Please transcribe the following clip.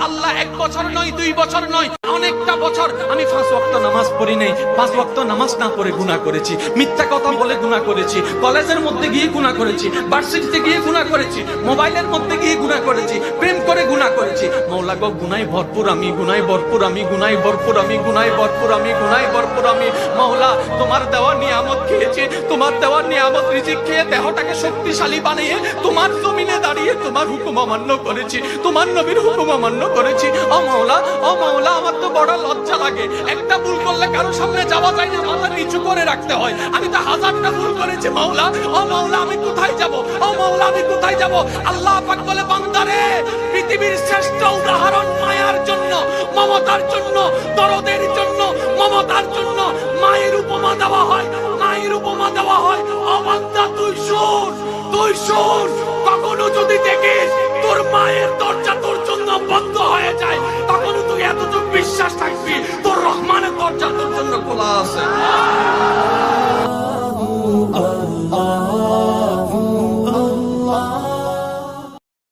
আল্লাহ 1 বছর নয় 2 বছর নয় অনেকটা বছর আমি 5 ওয়াক্ত নামাজ পড়ি নাই, 5 ওয়াক্ত নামাজ না পড়ে গুনাহ করেছি, মিথ্যা কথা বলে গুনাহ করেছি, কলেজের মধ্যে গিয়ে গুনাহ করেছি, ভার্সিটিতে গিয়ে গুনাহ করেছি, মোবাইলের মধ্যে গিয়ে গুনাহ করেছি, প্রেম করে গুনাহ করেছি। মাওলা গো গুনাহে ভরপুর আমি, গুনাহে ভরপুর আমি, গুনাহে ভরপুর আমি, গুনাহে ভরপুর আমি, গুনাহে ভরপুর আমি। মাওলা তোমার দেওয়া নিয়ামত খেয়েছি, তোমার দেওয়া নিয়ামত রিজিক খেয়ে দেহটাকে শক্তিশালী বানিয়ে তোমার জমিনে দাঁড়িয়ে তোমার হুকুম অমান্য করেছি, তোমার নবীর হুকুম অমান্য করেছি। ও মাওলা আমার তো বড় লজ্জা লাগে, একটা ভুল করলে কারো সামনে যাওয়া যায় না, মাথা নিচু করে রাখতে হয়। আমি তো 1000টা ভুল করেছি মাওলা। ও মাওলা আমি কোথায় যাব? ও মাওলা আমি কোথায় যাব? আল্লাহ পাক বলে বান্দারে পৃথিবীর শ্রেষ্ঠ উদাহরণ মায়ার জন্য, মমতার জন্য, দরদের জন্য, মমতার জন্য মায়ের উপমা দেওয়া হয়, মায়ের উপমা দেওয়া হয়। ও বান্দা তুই শোন, কখনো যদি দেখিস তোর মায়ের দরজা তোর জন্য বন্ধ হয়ে যায়, তখন তুই এতটুকু বিশ্বাস থাকবি তোর রহমানের দরজা তোর জন্য খোলা আছে।